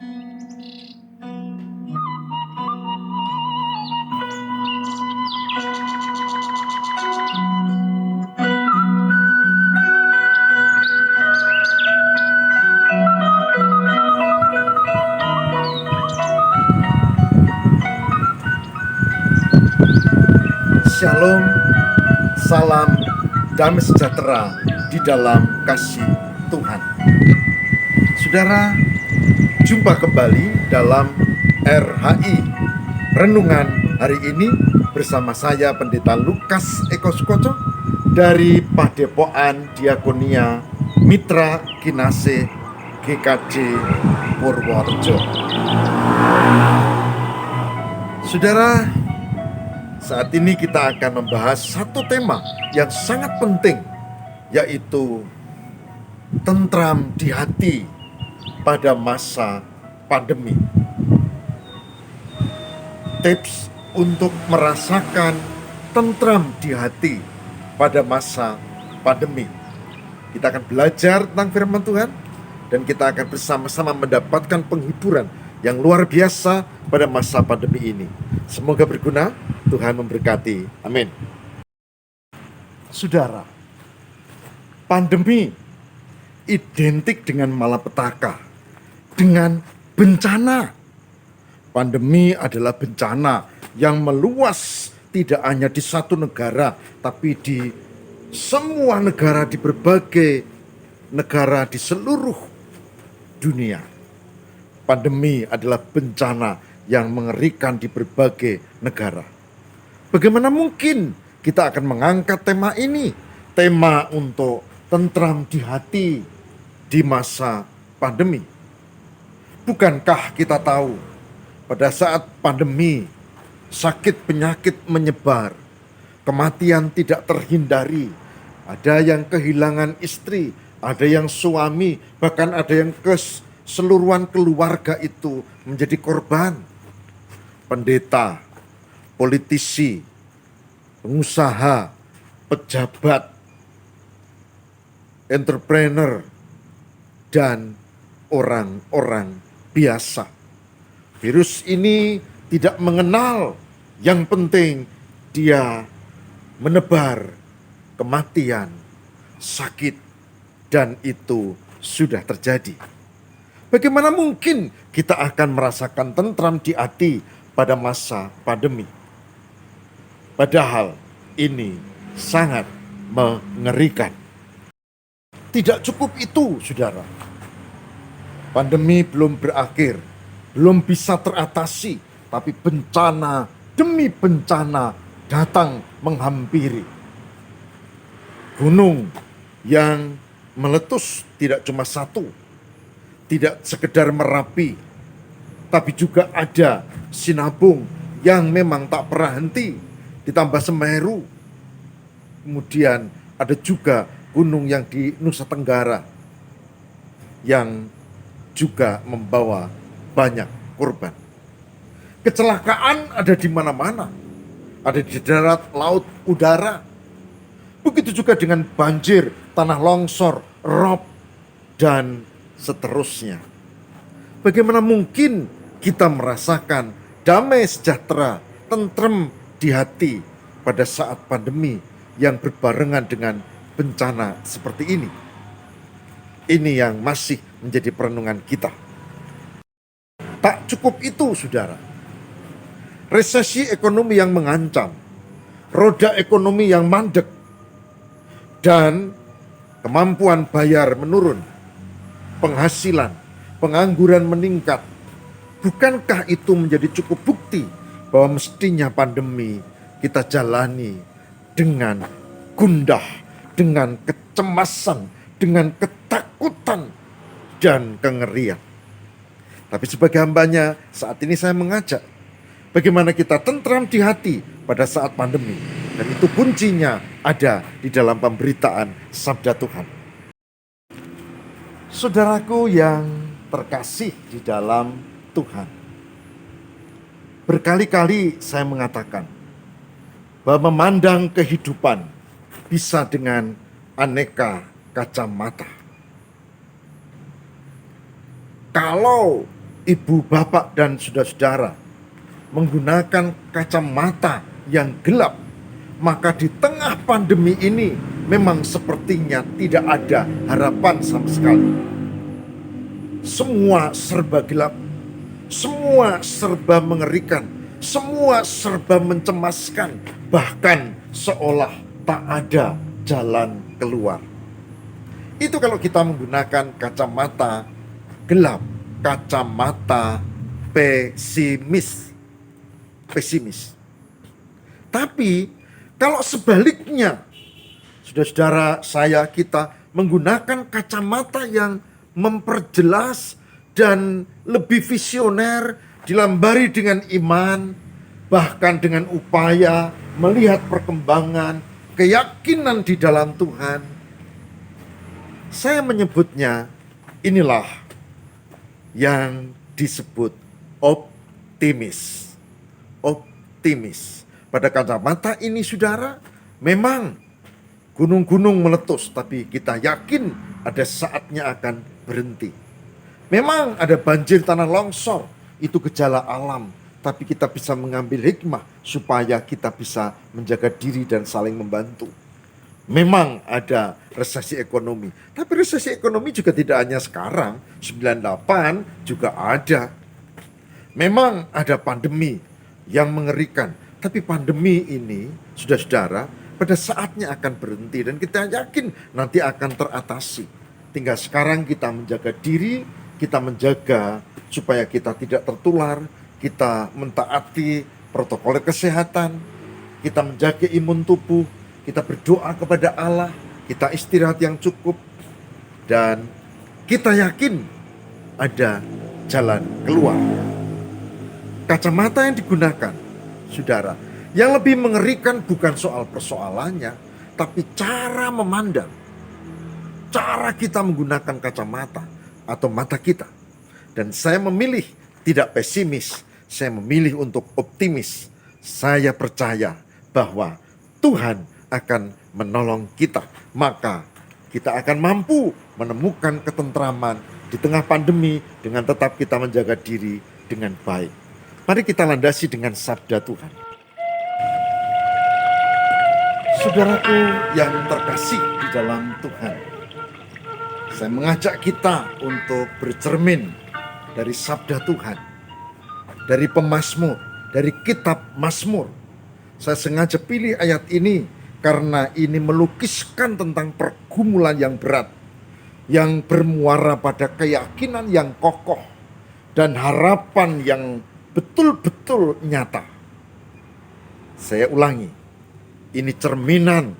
Shalom, salam damai sejahtera di dalam kasih Tuhan. Saudara, jumpa kembali dalam RHI Renungan hari ini bersama saya Pendeta Lukas Eko Sukoco dari Padepokan Diakonia Mitra Kinase GKJ Purworejo. Saudara, saat ini kita akan membahas satu tema yang sangat penting, yaitu tentram di hati pada masa pandemi. Tips untuk merasakan tentram di hati pada masa pandemi. Kita akan belajar tentang firman Tuhan dan kita akan bersama-sama mendapatkan penghiburan yang luar biasa pada masa pandemi ini. Semoga berguna. Tuhan memberkati. Amin. Saudara, pandemi identik dengan malapetaka, dengan bencana. Pandemi adalah bencana yang meluas tidak hanya di satu negara, tapi di semua negara, di berbagai negara di seluruh dunia. Pandemi adalah bencana yang mengerikan di berbagai negara. Bagaimana mungkin kita akan mengangkat tema ini, tema untuk tentram di hati di masa pandemi? Bukankah kita tahu pada saat pandemi sakit penyakit menyebar, kematian tidak terhindari, ada yang kehilangan istri, ada yang suami, bahkan ada yang keseluruhan keluarga itu menjadi korban. Pendeta, politisi, pengusaha, pejabat, entrepreneur, dan orang-orang biasa. Virus ini tidak mengenal, yang penting dia menebar kematian, sakit, dan itu sudah terjadi. Bagaimana mungkin kita akan merasakan tentram di hati pada masa pandemi? Padahal ini sangat mengerikan. Tidak cukup itu, saudara. Pandemi belum berakhir, belum bisa teratasi, tapi bencana demi bencana datang menghampiri. Gunung yang meletus tidak cuma satu, tidak sekedar Merapi, tapi juga ada Sinabung yang memang tak pernah henti. Ditambah Semeru, kemudian ada juga gunung yang di Nusa Tenggara yang juga membawa banyak korban. Kecelakaan ada di mana-mana, ada di darat, laut, udara. Begitu juga dengan banjir, tanah longsor, rob, dan seterusnya. Bagaimana mungkin kita merasakan damai sejahtera, tentrem di hati pada saat pandemi yang berbarengan dengan bencana seperti ini? Ini yang masih menjadi perenungan kita. Tak cukup itu, saudara. Resesi ekonomi yang mengancam, roda ekonomi yang mandek, dan kemampuan bayar menurun, penghasilan, pengangguran meningkat. Bukankah itu menjadi cukup bukti bahwa mestinya pandemi kita jalani dengan gundah, dengan kecemasan, dengan ketakutan dan kengerian? Tapi sebagai hambanya, saat ini saya mengajak bagaimana kita tentram di hati pada saat pandemi. Dan itu kuncinya ada di dalam pemberitaan Sabda Tuhan. Saudaraku yang terkasih di dalam Tuhan, berkali-kali saya mengatakan bahwa memandang kehidupan bisa dengan aneka kacamata. Kalau ibu, bapak, dan saudara-saudara menggunakan kacamata yang gelap, maka di tengah pandemi ini memang sepertinya tidak ada harapan sama sekali. Semua serba gelap, semua serba mengerikan, semua serba mencemaskan, bahkan seolah tak ada jalan keluar. Itu kalau kita menggunakan kacamata gelap, kacamata pesimis. Tapi kalau sebaliknya, saudara-saudara saya, kita menggunakan kacamata yang memperjelas dan lebih visioner, dilambari dengan iman, bahkan dengan upaya melihat perkembangan, keyakinan di dalam Tuhan. Saya menyebutnya, inilah yang disebut optimis. Optimis. Pada kacamata ini, saudara, memang gunung-gunung meletus, tapi kita yakin ada saatnya akan berhenti. Memang ada banjir tanah longsor, itu gejala alam, tapi kita bisa mengambil hikmah supaya kita bisa menjaga diri dan saling membantu. Memang ada resesi ekonomi, tapi resesi ekonomi juga tidak hanya sekarang, 98 juga ada. Memang ada pandemi yang mengerikan, tapi pandemi ini, saudara-saudara, pada saatnya akan berhenti dan kita yakin nanti akan teratasi. Tinggal sekarang kita menjaga diri, kita menjaga supaya kita tidak tertular, kita mentaati protokol kesehatan, kita menjaga imun tubuh, kita berdoa kepada Allah, kita istirahat yang cukup, dan kita yakin ada jalan keluar. Kacamata yang digunakan, saudara, yang lebih mengerikan bukan soal persoalannya, tapi cara memandang. Cara kita menggunakan kacamata atau mata kita. Dan saya memilih tidak pesimis, saya memilih untuk optimis. Saya percaya bahwa Tuhan akan menolong kita. Maka kita akan mampu menemukan ketentraman di tengah pandemi dengan tetap kita menjaga diri dengan baik. Mari kita landasi dengan sabda Tuhan. Saudaraku yang terkasih di dalam Tuhan, saya mengajak kita untuk bercermin dari sabda Tuhan, dari pemazmur, dari kitab Mazmur. Saya sengaja pilih ayat ini karena ini melukiskan tentang pergumulan yang berat, yang bermuara pada keyakinan yang kokoh dan harapan yang betul-betul nyata. Saya ulangi, ini cerminan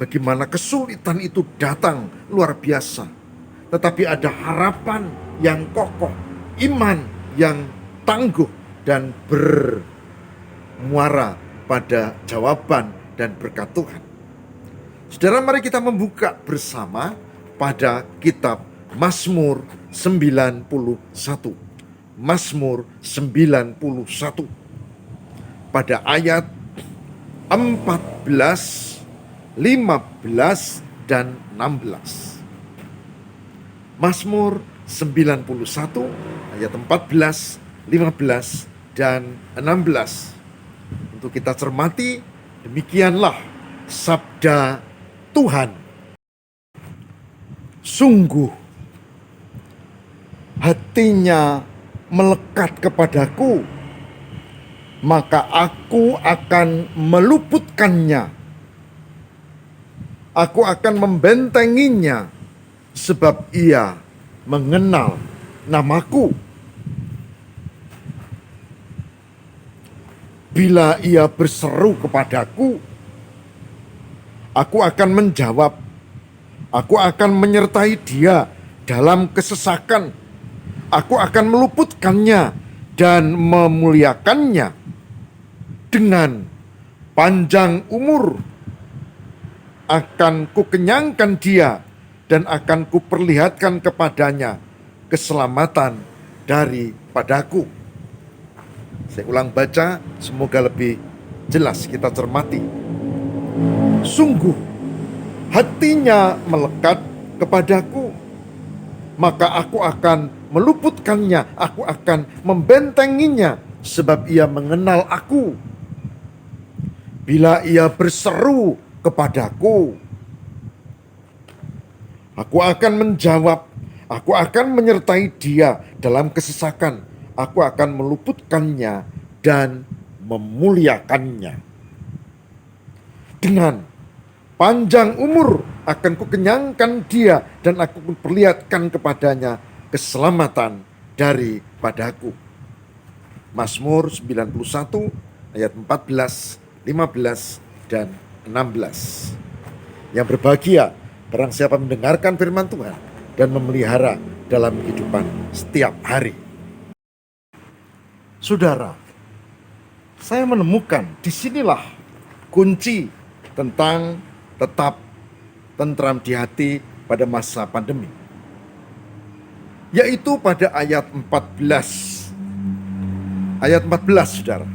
bagaimana kesulitan itu datang luar biasa, tetapi ada harapan yang kokoh, iman yang tangguh dan bermuara pada jawaban dan berkat Tuhan. Saudara, mari kita membuka bersama pada kitab Mazmur 91. Mazmur 91 pada ayat 14, 15, dan 16. Mazmur 91 ayat 14, 15, dan 16. Untuk kita cermati, demikianlah sabda Tuhan. Sungguh hatinya melekat kepadaku, maka aku akan meluputkannya. Aku akan membentenginya, sebab ia mengenal namaku. Bila ia berseru kepadaku, aku akan menjawab. Aku akan menyertai dia dalam kesesakan. Aku akan meluputkannya dan memuliakannya. Dengan panjang umur akan kukenyangkan dia dan akan kuperlihatkan kepadanya keselamatan daripadaku. Saya ulang baca, semoga lebih jelas kita cermati. Sungguh hatinya melekat kepadaku, maka aku akan meluputkannya, aku akan membentenginya, sebab ia mengenal aku. Bila ia berseru kepadaku, aku akan menjawab, aku akan menyertai dia dalam kesesakan, aku akan meluputkannya dan memuliakannya. Dengan panjang umur akan kukenyangkan dia dan aku perlihatkan kepadanya keselamatan daripadaku. Mazmur 91 ayat 14, 15, dan 16. Yang berbahagia barang siapa mendengarkan firman Tuhan dan memelihara dalam kehidupan setiap hari. Saudara, saya menemukan disinilah kunci tentang tetap tentram di hati pada masa pandemi, yaitu pada ayat 14. Ayat 14, saudara,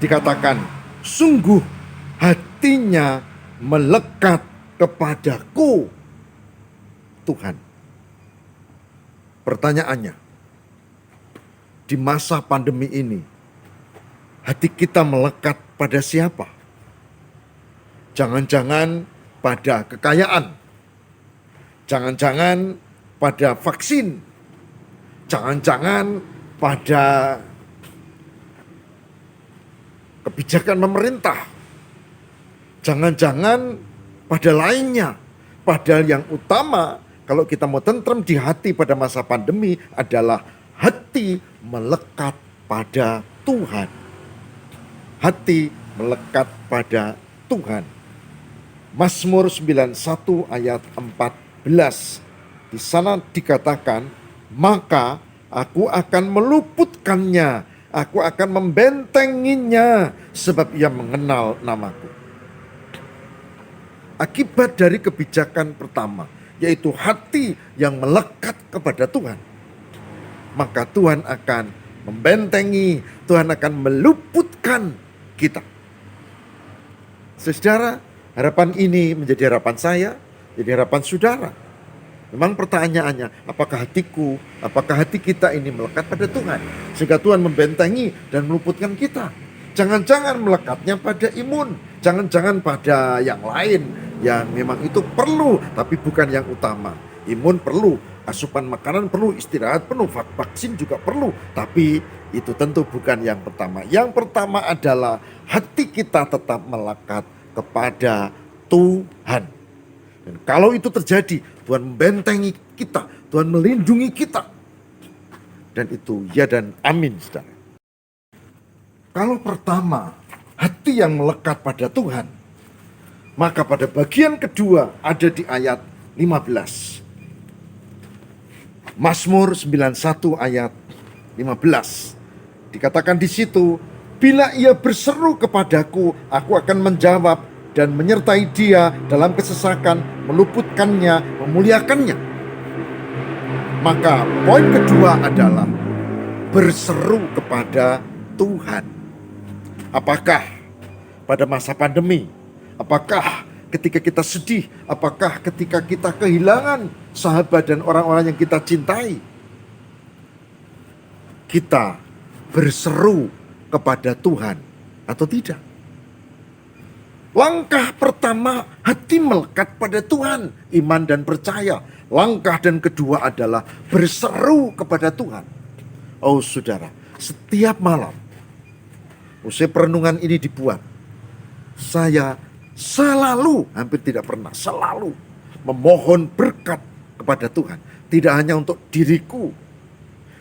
dikatakan, sungguh hatinya melekat kepadaku, Tuhan. Pertanyaannya, di masa pandemi ini, hati kita melekat pada siapa? Jangan-jangan pada kekayaan, jangan-jangan pada vaksin, jangan-jangan pada kebijakan pemerintah, jangan-jangan pada lainnya. Padahal yang utama kalau kita mau tentrem di hati pada masa pandemi adalah hati melekat pada Tuhan. Hati melekat pada Tuhan. Mazmur 91 ayat 14. Di sana dikatakan, maka aku akan meluputkannya, aku akan membentenginya, sebab ia mengenal namaku. Akibat dari kebijakan pertama, yaitu hati yang melekat kepada Tuhan, maka Tuhan akan membentengi, Tuhan akan meluputkan kita. Saudara, harapan ini menjadi harapan saya, jadi harapan saudara. Memang pertanyaannya, apakah hatiku, apakah hati kita ini melekat pada Tuhan, sehingga Tuhan membentengi dan meluputkan kita. Jangan-jangan melekatnya pada imun, jangan-jangan pada yang lain yang memang itu perlu, tapi bukan yang utama. Imun perlu, asupan makanan perlu, istirahat perlu, vaksin juga perlu, tapi itu tentu bukan yang pertama. Yang pertama adalah hati kita tetap melekat kepada Tuhan. Dan kalau itu terjadi, Tuhan membentengi kita, Tuhan melindungi kita. Dan itu ya dan amin, saudara. Kalau pertama, hati yang melekat pada Tuhan, maka pada bagian kedua ada di ayat 15. Mazmur 91 ayat 15. Dikatakan di situ, bila ia berseru kepadaku, aku akan menjawab dan menyertai dia dalam kesesakan, meluputkannya, memuliakannya. Maka poin kedua adalah berseru kepada Tuhan. Apakah pada masa pandemi, apakah ketika kita sedih, apakah ketika kita kehilangan sahabat dan orang-orang yang kita cintai, kita berseru kepada Tuhan atau tidak? Langkah pertama, hati melekat pada Tuhan, iman dan percaya. Langkah dan kedua adalah berseru kepada Tuhan. Oh saudara, setiap malam usai perenungan ini dibuat, saya selalu, hampir tidak pernah, selalu memohon berkat kepada Tuhan. Tidak hanya untuk diriku,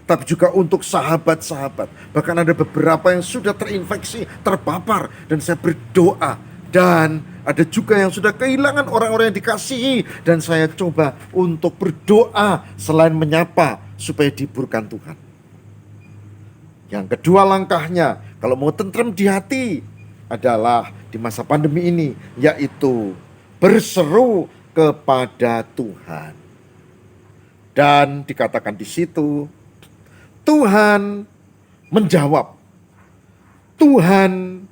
tapi juga untuk sahabat-sahabat. Bahkan ada beberapa yang sudah terinfeksi, terpapar, dan saya berdoa. Dan ada juga yang sudah kehilangan orang-orang yang dikasihi, dan saya coba untuk berdoa selain menyapa supaya dihiburkan Tuhan. Yang kedua langkahnya, kalau mau tentrem di hati, adalah di masa pandemi ini, yaitu berseru kepada Tuhan. Dan dikatakan di situ, Tuhan menjawab. Tuhan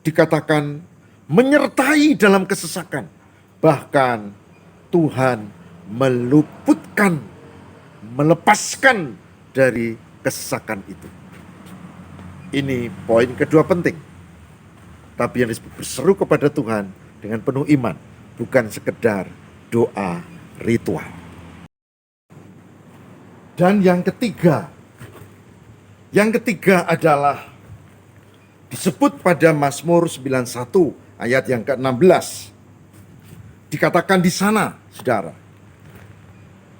dikatakan menyertai dalam kesesakan. Bahkan Tuhan meluputkan, melepaskan dari kesesakan itu. Ini poin kedua penting. Tapi yang disebut berseru kepada Tuhan dengan penuh iman, bukan sekedar doa ritual. Dan yang ketiga adalah disebut pada Mazmur 91 ayat yang ke-16. Dikatakan di sana, saudara,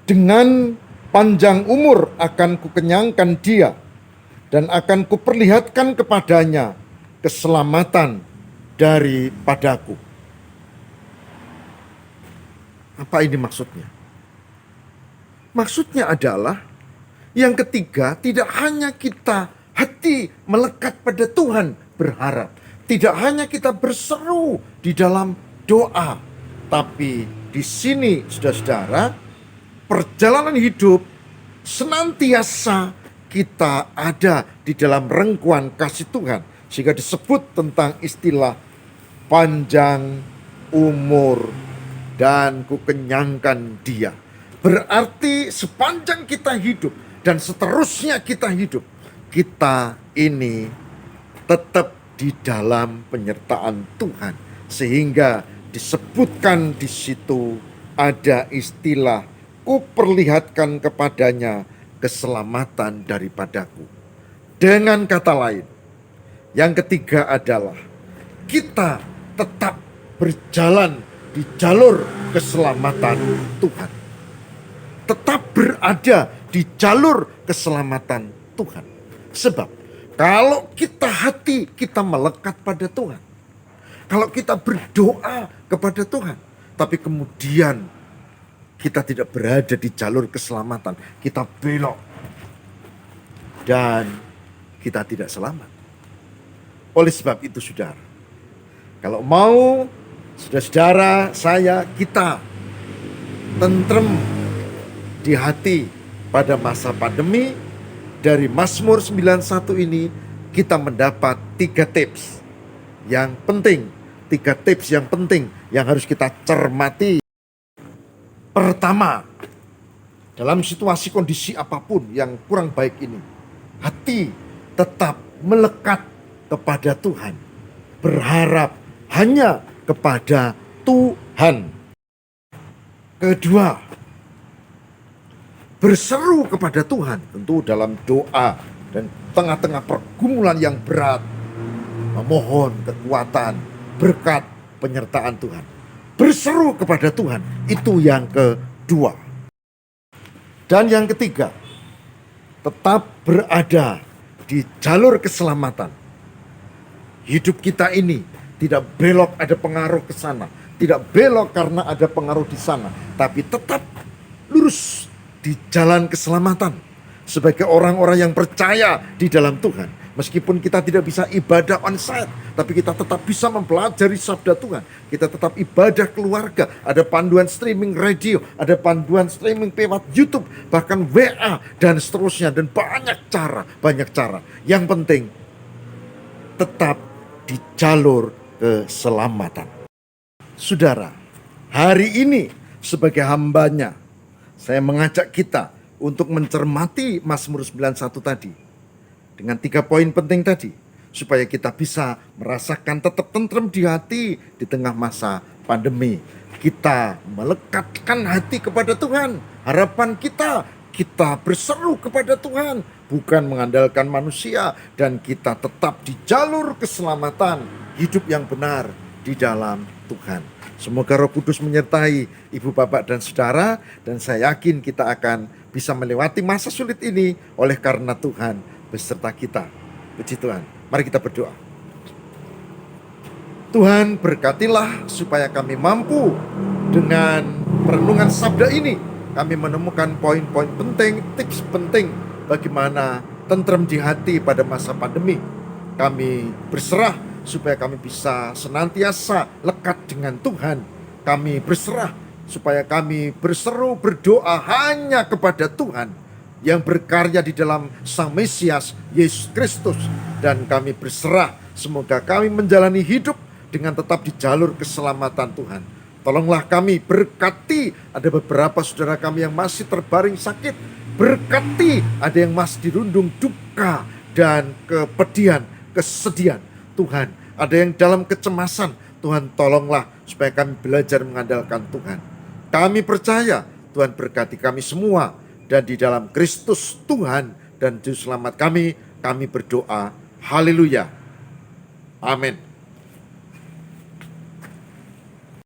dengan panjang umur akan kukenyangkan dia, dan akan kuperlihatkan kepadanya keselamatan daripadaku. Apa ini maksudnya? Maksudnya adalah yang ketiga, tidak hanya kita hati melekat pada Tuhan berharap, tidak hanya kita berseru di dalam doa, tapi di sini saudara-saudara, perjalanan hidup senantiasa kita ada di dalam rengkuan kasih Tuhan, sehingga disebut tentang istilah panjang umur dan kukenyangkan dia. Berarti sepanjang kita hidup dan seterusnya kita hidup, kita ini tetap di dalam penyertaan Tuhan, sehingga disebutkan di situ ada istilah kuperlihatkan kepadanya keselamatan daripadaku. Dengan kata lain, yang ketiga adalah kita tetap berjalan di jalur keselamatan Tuhan. Tetap berada di jalur keselamatan Tuhan. Sebab kalau hati kita melekat pada Tuhan, kalau kita berdoa kepada Tuhan, tapi kemudian kita tidak berada di jalur keselamatan, kita belok dan kita tidak selamat. Oleh sebab itu saudara, kalau mau saudara-saudara saya, kita tentrem di hati pada masa pandemi, dari Mazmur 91 ini kita mendapat 3 tips yang penting, 3 tips yang penting yang harus kita cermati. Pertama, dalam situasi kondisi apapun yang kurang baik ini, hati tetap melekat kepada Tuhan, berharap hanya kepada Tuhan. Kedua, berseru kepada Tuhan, tentu dalam doa dan tengah-tengah pergumulan yang berat, memohon kekuatan, berkat, penyertaan Tuhan. Berseru kepada Tuhan, itu yang kedua. Dan yang ketiga, tetap berada di jalur keselamatan. Hidup kita ini tidak belok ada pengaruh ke sana, tidak belok karena ada pengaruh di sana, tapi tetap lurus di jalan keselamatan sebagai orang-orang yang percaya di dalam Tuhan. Meskipun kita tidak bisa ibadah on-site, tapi kita tetap bisa mempelajari sabda Tuhan. Kita tetap ibadah keluarga, ada panduan streaming radio, ada panduan streaming lewat YouTube, bahkan WA dan seterusnya, dan banyak cara. Yang penting tetap di jalur keselamatan. Saudara, hari ini sebagai hambanya, saya mengajak kita untuk mencermati Mazmur 91 tadi, dengan 3 poin penting tadi, supaya kita bisa merasakan tetap tentrem di hati di tengah masa pandemi. Kita melekatkan hati kepada Tuhan. Harapan kita berseru kepada Tuhan, bukan mengandalkan manusia, dan kita tetap di jalur keselamatan, hidup yang benar di dalam Tuhan. Semoga Roh Kudus menyertai ibu, bapak, dan saudara, dan saya yakin kita akan bisa melewati masa sulit ini oleh karena Tuhan beserta kita. Puji Tuhan. Mari kita berdoa. Tuhan, berkatilah supaya kami mampu dengan perenungan sabda ini, kami menemukan poin-poin penting, tips penting bagaimana tentrem di hati pada masa pandemi. Kami berserah supaya kami bisa senantiasa lekat dengan Tuhan. Kami berserah supaya kami berseru berdoa hanya kepada Tuhan yang berkarya di dalam Sang Mesias Yesus Kristus. Dan kami berserah semoga kami menjalani hidup dengan tetap di jalur keselamatan Tuhan, Tolonglah kami, berkati. Ada beberapa saudara kami yang masih terbaring sakit. Berkati, ada yang masih dirundung duka dan kepedihan, kesedihan. Tuhan, ada yang dalam kecemasan. Tuhan, tolonglah supaya kami belajar mengandalkan Tuhan. Kami percaya Tuhan berkati kami semua. Dan di dalam Kristus Tuhan dan Juru Selamat kami berdoa. Haleluya. Amin.